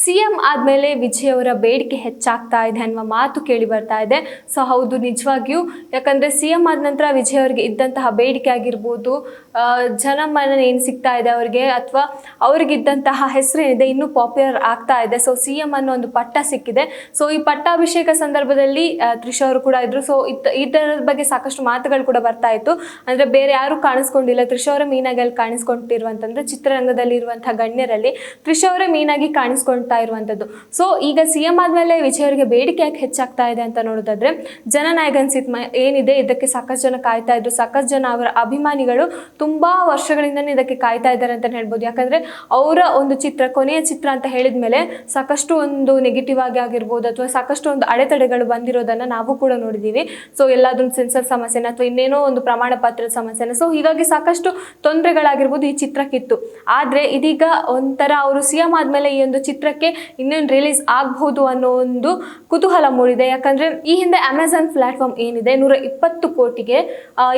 CM ಆದಮೇಲೆ ವಿಜಯ್ ಅವರ ಬೇಡಿಕೆ ಹೆಚ್ಚಾಗ್ತಾ ಇದೆ ಅನ್ನುವ ಮಾತು ಕೇಳಿ ಬರ್ತಾ ಇದೆ. ಸೊ ಹೌದು, ನಿಜವಾಗಿಯೂ. ಯಾಕಂದರೆ ಸಿಎಂ ಆದ ನಂತರ ವಿಜಯ್ ಅವರಿಗೆ ಇದ್ದಂತಹ ಬೇಡಿಕೆ ಆಗಿರ್ಬೋದು, ಜನಮನ್ನಣೆ ಏನು ಸಿಗ್ತಾ ಇದೆ ಅವರಿಗೆ, ಅಥವಾ ಅವರಿಗಿದ್ದಂತಹ ಹೆಸರೇನಿದೆ ಇನ್ನೂ ಪಾಪ್ಯುಲರ್ ಆಗ್ತಾ ಇದೆ. ಸೊ ಸಿಎಂ ಅನ್ನೋ ಒಂದು ಪಟ್ಟ ಸಿಕ್ಕಿದೆ. ಸೊ ಈ ಪಟ್ಟಾಭಿಷೇಕ ಸಂದರ್ಭದಲ್ಲಿ ತ್ರಿಷಾ ಅವರು ಕೂಡ ಇದ್ರು. ಸೊ ಇದರ ಬಗ್ಗೆ ಸಾಕಷ್ಟು ಮಾತುಗಳು ಕೂಡ ಬರ್ತಾ ಇತ್ತು. ಅಂದರೆ ಬೇರೆ ಯಾರು ಕಾಣಿಸ್ಕೊಂಡಿಲ್ಲ, ತ್ರಿಷಾ ಅವರ ಮೀನಾಗಿ ಅಲ್ಲಿ ಕಾಣಿಸ್ಕೊಂಡಿರುವಂತಂದ್ರೆ ಚಿತ್ರರಂಗದಲ್ಲಿ ಇರುವಂತಹ ಗಣ್ಯರಲ್ಲಿ ತ್ರಿಷಾ ಅವರೇ ಮೀನಾಗಿ ಕಾಣಿಸ್ಕೊಳ್ತಾ ಇರುವಂತದ್ದು. ಸೊ ಈಗ ಸಿಎಂ ಆದ್ಮೇಲೆ ವಿಜಯ್ ಅವರಿಗೆ ಬೇಡಿಕೆ ಯಾಕೆ ಹೆಚ್ಚಾಗ್ತಾ ಇದೆ ಅಂತ ನೋಡೋದಾದ್ರೆ, ಜನನಾಯಕನ್ ಸಿನಿಮಾ ಏನಿದೆ ಇದಕ್ಕೆ ಸಾಕಷ್ಟು ಜನ ಕಾಯ್ತಾ ಇದ್ರು. ಸಾಕಷ್ಟು ಜನ ಅವರ ಅಭಿಮಾನಿಗಳು ತುಂಬಾ ವರ್ಷಗಳಿಂದನೇ ಇದಕ್ಕೆ ಕಾಯ್ತಾ ಇದ್ದಾರೆ ಅಂತ ಹೇಳ್ಬೋದು. ಯಾಕಂದ್ರೆ ಅವರ ಒಂದು ಚಿತ್ರ, ಕೊನೆಯ ಚಿತ್ರ ಅಂತ ಹೇಳಿದ್ಮೇಲೆ ಸಾಕಷ್ಟು ಒಂದು ನೆಗೆಟಿವ್ ಆಗಿ ಆಗಿರ್ಬೋದು, ಅಥವಾ ಸಾಕಷ್ಟು ಒಂದು ಅಡೆತಡೆಗಳು ಬಂದಿರೋದನ್ನ ನಾವು ಕೂಡ ನೋಡಿದೀವಿ. ಸೊ ಎಲ್ಲಾದ್ರೂ ಸೆನ್ಸರ್ ಸಮಸ್ಯೆನ ಅಥವಾ ಇನ್ನೇನೋ ಒಂದು ಪ್ರಮಾಣ ಪತ್ರದ ಸಮಸ್ಯೆನ, ಸೊ ಹೀಗಾಗಿ ಸಾಕಷ್ಟು ತೊಂದರೆಗಳಾಗಿರ್ಬೋದು ಈ ಚಿತ್ರಕ್ಕಿತ್ತು. ಆದ್ರೆ ಇದೀಗ ಒಂಥರ ಅವರು ಸಿಎಂ ಆದ್ಮೇಲೆ ಈ ಒಂದು ಚಿತ್ರಕ್ಕೆ ಇನ್ನೇನು ರಿಲೀಸ್ ಆಗಬಹುದು ಅನ್ನೋ ಒಂದು ಕುತೂಹಲ ಮೂಡಿದೆ. ಯಾಕಂದ್ರೆ ಈ ಹಿಂದೆ ಅಮೆಜಾನ್ ಪ್ಲಾಟ್ಫಾರ್ಮ್ ಏನಿದೆ 120 ಕೋಟಿಗೆ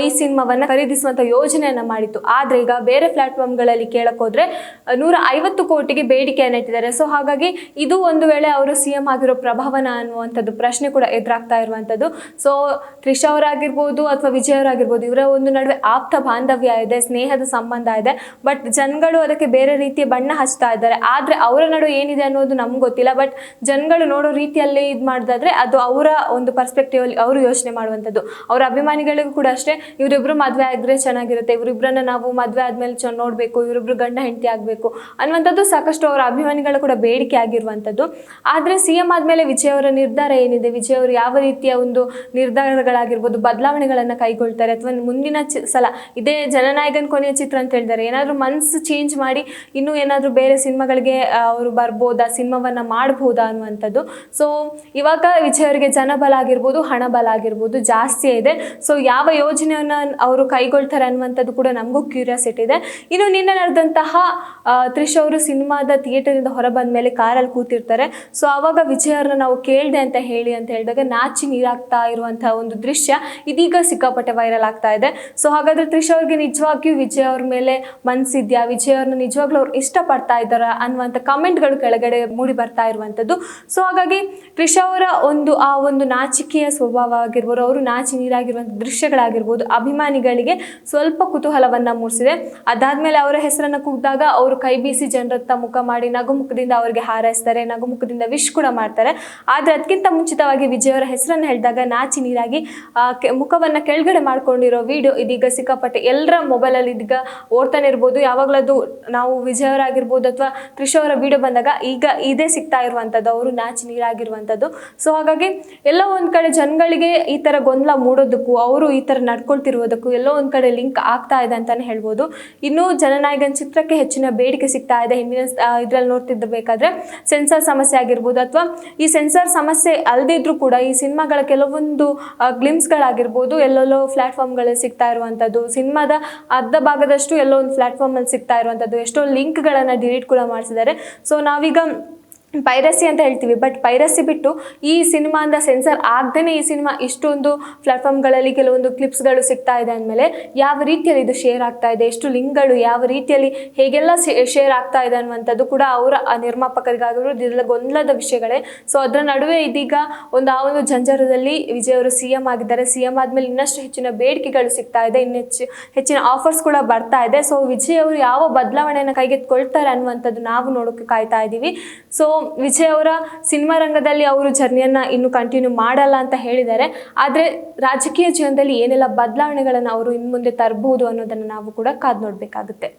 ಈ ಸಿನಿಮಾವನ್ನ ಖರೀದಿಸುವಂತ ಯೋಜನೆಯನ್ನ ಮಾಡಿತ್ತು. ಆದ್ರೆ ಈಗ ಬೇರೆ ಪ್ಲಾಟ್ಫಾರ್ಮ್ಗಳಲ್ಲಿ ಕೇಳಕ್ ಹೋದ್ರೆ 150 ಕೋಟಿಗೆ ಬೇಡಿಕೆಯನ್ನ ಇಟ್ಟಿದ್ದಾರೆ. ಸೊ ಹಾಗಾಗಿ ಇದು ಒಂದು ವೇಳೆ ಅವರು ಸಿಎಂ ಆಗಿರೋ ಪ್ರಭಾವನ ಅನ್ನುವಂಥದ್ದು ಪ್ರಶ್ನೆ ಕೂಡ ಎದುರಾಗ್ತಾ ಇರುವಂತದ್ದು. ಸೊ ತ್ರಿಷಾ ಅವರಾಗಿರ್ಬೋದು ಅಥವಾ ವಿಜಯ್ ಅವರಾಗಿರ್ಬೋದು, ಇವರ ಒಂದು ನಡುವೆ ಆಪ್ತ ಬಾಂಧವ್ಯ ಇದೆ, ಸ್ನೇಹದ ಸಂಬಂಧ ಇದೆ. ಬಟ್ ಜನಗಳು ಅದಕ್ಕೆ ಬೇರೆ ರೀತಿಯ ಬಣ್ಣ ಹಚ್ತಾ ಇದ್ದಾರೆ. ಆದ್ರೆ ಅವರ ನಡುವೆ ಏನಿದೆ ಅನ್ನೋದು ನಮ್ಗೆ ಗೊತ್ತಿಲ್ಲ. ಬಟ್ ಜನಗಳು ನೋಡೋ ರೀತಿಯಲ್ಲಿ ಇದು ಮಾಡಿದಾದ್ರೆ ಅದು ಅವರ ಒಂದು ಪರ್ಸ್ಪೆಕ್ಟಿವ್ ಅಲ್ಲಿ ಅವರು ಯೋಚನೆ ಮಾಡುವಂಥದ್ದು. ಅವರ ಅಭಿಮಾನಿಗಳಿಗೂ ಕೂಡ ಅಷ್ಟೇ, ಇವರಿಬ್ರು ಮದುವೆ ಆಗಿದ್ರೆ ಚೆನ್ನಾಗಿರುತ್ತೆ, ಇವರಿಬ್ರನ್ನ ನಾವು ಮದುವೆ ಆದ್ಮೇಲೆ ನೋಡ್ಬೇಕು, ಇವರಿಬ್ರು ಗಂಡ ಹೆಂಡತಿ ಆಗ್ಬೇಕು ಅನ್ನುವಂಥದ್ದು ಸಾಕಷ್ಟು ಅವರ ಅಭಿಮಾನಿಗಳು ಕೂಡ ಬೇಡಿಕೆ ಆಗಿರುವಂಥದ್ದು. ಆದ್ರೆ ಸಿಎಂ ಆದ್ಮೇಲೆ ವಿಜಯ್ ಅವರ ನಿರ್ಧಾರ ಏನಿದೆ, ವಿಜಯ್ ಅವರು ಯಾವ ರೀತಿಯ ಒಂದು ನಿರ್ಧಾರಗಳಾಗಿರ್ಬೋದು, ಬದಲಾವಣೆಗಳನ್ನ ಕೈಗೊಳ್ತಾರೆ, ಅಥವಾ ಮುಂದಿನ ಸಲ ಇದೇ ಜನನಾಯಕನ್ ಕೊನೆಯ ಚಿತ್ರ ಅಂತ ಹೇಳಿದ್ದಾರೆ, ಏನಾದ್ರು ಮನಸ್ಸು ಚೇಂಜ್ ಮಾಡಿ ಇನ್ನೂ ಏನಾದ್ರು ಬೇರೆ ಸಿನಿಮಾಗಳಿಗೆ ಅವರು ಬರ್ಬೋದಾ, ಸಿನಿಮಾವನ್ನ ಮಾಡಬಹುದಾ ಅನ್ನುವಂಥದ್ದು. ಸೊ ಇವಾಗ ವಿಜಯ್ ಅವರಿಗೆ ಜನಬಲ ಆಗಿರ್ಬೋದು, ಹಣಬಲ ಆಗಿರ್ಬೋದು ಜಾಸ್ತಿ ಇದೆ. ಸೊ ಯಾವ ಯೋಜನೆಯನ್ನ ಅವರು ಕೈಗೊಳ್ತಾರೆ ಅನ್ನುವಂಥದ್ದು ಕೂಡ ನಮಗೂ ಕ್ಯೂರಿಯಾಸಿಟಿ ಇದೆ. ಇನ್ನು ನಿನ್ನೆ ನಡೆದಂತಹ ತ್ರಿಷಾ ಅವರು ಸಿನಿಮಾದ ಥಿಯೇಟರ್ ಇಂದ ಹೊರ ಬಂದ ಮೇಲೆ ಕಾರಲ್ಲಿ ಕೂತಿರ್ತಾರೆ. ಸೊ ಅವಾಗ ವಿಜಯ್ ಅವ್ರನ್ನ ನಾವು ಕೇಳಿದೆ ಅಂತ ಹೇಳಿದಾಗ ನಾಚಿ ನೀರಾಗ್ತಾ ಇರುವಂತಹ ಒಂದು ದೃಶ್ಯ ಇದೀಗ ಸಿಕ್ಕಾಪಟ್ಟೆ ವೈರಲ್ ಆಗ್ತಾ ಇದೆ. ಸೊ ಹಾಗಾದ್ರೆ ತ್ರಿಷಾ ಅವ್ರಿಗೆ ನಿಜವಾಗಿಯೂ ವಿಜಯ್ ಅವ್ರ ಮೇಲೆ ಮನ್ಸಿದ್ಯಾ, ವಿಜಯ್ ಅವ್ರನ್ನ ನಿಜವಾಗ್ಲೂ ಅವ್ರು ಇಷ್ಟಪಡ್ತಾ ಇದ್ದಾರ ಅನ್ನುವಂಥ ಕಮೆಂಟ್ಗಳು ಕೆಳಗಡೆ ಮೂಡಿ ಬರ್ತಾ ಇರುವಂಥದ್ದು. ಸೊ ಹಾಗಾಗಿ ತ್ರಿಷಾ ಅವರ ಆ ಒಂದು ನಾಚಿಕೆಯ ಸ್ವಭಾವ ಆಗಿರ್ಬೋದು, ಅವರು ನಾಚಿ ನೀರಾಗಿರುವಂಥ ದೃಶ್ಯಗಳಾಗಿರ್ಬೋದು ಅಭಿಮಾನಿಗಳಿಗೆ ಸ್ವಲ್ಪ ಕುತೂಹಲವನ್ನ ಮೂಡಿಸಿದೆ. ಅದಾದ್ಮೇಲೆ ಅವರ ಹೆಸರನ್ನ ಕೂಗಿದಾಗ ಅವರು ಕೈ ಬೀಸಿ ಜನರತ್ತ ಮುಖ ಮಾಡಿ ನಗುಮುಖದಿಂದ ಅವರಿಗೆ ಹಾರೈಸ್ತಾರೆ, ನಗುಮುಖದಿಂದ ವಿಶ್ ಕೂಡ ಮಾಡ್ತಾರೆ. ಆದ್ರೆ ಅದಕ್ಕಿಂತ ಮುಂಚಿತವಾಗಿ ವಿಜಯ್ ಅವರ ಹೆಸರನ್ನ ಹೇಳಿದಾಗ ನಾಚಿ ನೀರಾಗಿ ಮುಖವನ್ನ ಕೆಳಗಡೆ ಮಾಡ್ಕೊಂಡಿರೋ ವಿಡಿಯೋ ಇದೀಗ ಸಿಕ್ಕಾಪಟ್ಟೆ ಎಲ್ಲರ ಮೊಬೈಲ್ ಅಲ್ಲಿ ಇದೀಗ ಓಡ್ತಾನೆ ಇರ್ಬೋದು. ಯಾವಾಗ್ಲೂ ನಾವು ವಿಜಯ್ ಅವರಾಗಿರ್ಬೋದು ಅಥವಾ ತ್ರಿಷಾ ಅವರ ವಿಡಿಯೋ ಬಂದಾಗ ಈಗ ಇದೇ ಸಿಗ್ತಾ ಇರುವಂಥದ್ದು, ಅವರು ನಾಚಿ ನೀರಾಗಿರುವಂಥದ್ದು. ಸೊ ಹಾಗಾಗಿ ಎಲ್ಲೋ ಒಂದ್ ಕಡೆ ಜನಗಳಿಗೆ ಈ ತರ ಗೊಂದಲ ಮೂಡೋದಕ್ಕೂ ಅವರು ಈ ತರ ನಡ್ಕೊಳ್ತಿರುವುದಕ್ಕೂ ಎಲ್ಲೋ ಒಂದ್ ಕಡೆ ಲಿಂಕ್ ಆಗ್ತಾ ಇದೆ ಅಂತಾನೆ ಹೇಳ್ಬೋದು. ಇನ್ನು ಜನನಾಯಕನ್ ಚಿತ್ರಕ್ಕೆ ಹೆಚ್ಚಿನ ಬೇಡಿಕೆ ಸಿಗ್ತಾ ಇದೆ. ಹಿಂದಿನ ಇದ್ರಲ್ಲಿ ನೋಡ್ತಿದ್ದಬೇಕಾದ್ರೆ ಸೆನ್ಸಾರ್ ಸಮಸ್ಯೆ ಆಗಿರ್ಬೋದು, ಅಥವಾ ಈ ಸೆನ್ಸಾರ್ ಸಮಸ್ಯೆ ಅಲ್ಲದಿದ್ರು ಕೂಡ ಈ ಸಿನಿಮಾಗಳ ಕೆಲವೊಂದು ಗ್ಲಿಮ್ಸ್ಗಳಾಗಿರ್ಬೋದು ಎಲ್ಲೆಲ್ಲೋ ಪ್ಲಾಟ್ಫಾರ್ಮ್ಗಳಲ್ಲಿ ಸಿಗ್ತಾ ಇರುವಂಥದ್ದು, ಸಿನಿಮಾದ ಅರ್ಧ ಭಾಗದಷ್ಟು ಎಲ್ಲೋ ಒಂದು ಪ್ಲಾಟ್ಫಾರ್ಮ್ ಅಲ್ಲಿ ಸಿಗ್ತಾ ಇರುವಂಥದ್ದು, ಎಷ್ಟೋ ಲಿಂಕ್ಗಳನ್ನ ಡಿಲೀಟ್ ಕೂಡ ಮಾಡಿಸಿದ್ದಾರೆ. ಸೊ ನಾವೀಗ ಪೈರಸಿ ಅಂತ ಹೇಳ್ತೀವಿ, ಬಟ್ ಪೈರಸಿ ಬಿಟ್ಟು ಈ ಸಿನಿಮಾದಿಂದ ಸೆನ್ಸರ್ ಆಗದೇನೆ ಈ ಸಿನಿಮಾ ಇಷ್ಟೊಂದು ಪ್ಲಾಟ್ಫಾರ್ಮ್ಗಳಲ್ಲಿ ಕೆಲವೊಂದು ಕ್ಲಿಪ್ಸ್ಗಳು ಸಿಗ್ತಾ ಇದೆ ಅಂದಮೇಲೆ ಯಾವ ರೀತಿಯಲ್ಲಿ ಇದು ಶೇರ್ ಆಗ್ತಾ ಇದೆ, ಎಷ್ಟು ಲಿಂಕ್ಗಳು ಯಾವ ರೀತಿಯಲ್ಲಿ ಹೇಗೆಲ್ಲ ಶೇರ್ ಆಗ್ತಾ ಇದೆ ಅನ್ನುವಂಥದ್ದು ಕೂಡ ಅವರ ನಿರ್ಮಾಪಕರಿಗಾಗಿರೋದು ಇದೆಲ್ಲ ಗೊಂದಲದ ವಿಷಯಗಳೇ. ಸೊ ಅದರ ನಡುವೆ ಇದೀಗ ಆ ಒಂದು ಜಂಜಾರದಲ್ಲಿ ವಿಜಯ್ ಅವರು ಸಿಎಂ ಆಗಿದ್ದಾರೆ. ಸಿಎಂ ಆದ್ಮೇಲೆ ಇನ್ನಷ್ಟು ಹೆಚ್ಚಿನ ಬೇಡಿಕೆಗಳು ಸಿಗ್ತಾ ಇದೆ, ಹೆಚ್ಚಿನ ಆಫರ್ಸ್ ಕೂಡ ಬರ್ತಾ ಇದೆ. ಸೊ ವಿಜಯ್ ಅವರು ಯಾವ ಬದಲಾವಣೆಯನ್ನು ಕೈಗೆತ್ಕೊಳ್ತಾರೆ ಅನ್ನುವಂಥದ್ದು ನಾವು ನೋಡೋಕೆ ಕಾಯ್ತಾ ಇದ್ದೀವಿ. ಸೊ ವಿಜಯ್ ಅವರ ಸಿನಿಮಾ ರಂಗದಲ್ಲಿ ಅವರು ಜರ್ನಿಯನ್ನ ಇನ್ನು ಕಂಟಿನ್ಯೂ ಮಾಡಲ್ಲ ಅಂತ ಹೇಳಿದ್ದಾರೆ. ಆದ್ರೆ ರಾಜಕೀಯ ಜೀವನದಲ್ಲಿ ಏನೆಲ್ಲ ಬದಲಾವಣೆಗಳನ್ನು ಅವರು ಇನ್ನು ಮುಂದೆ ತರಬಹುದು ಅನ್ನೋದನ್ನ ನಾವು ಕೂಡ ಕಾದು ನೋಡ್ಬೇಕಾಗುತ್ತೆ.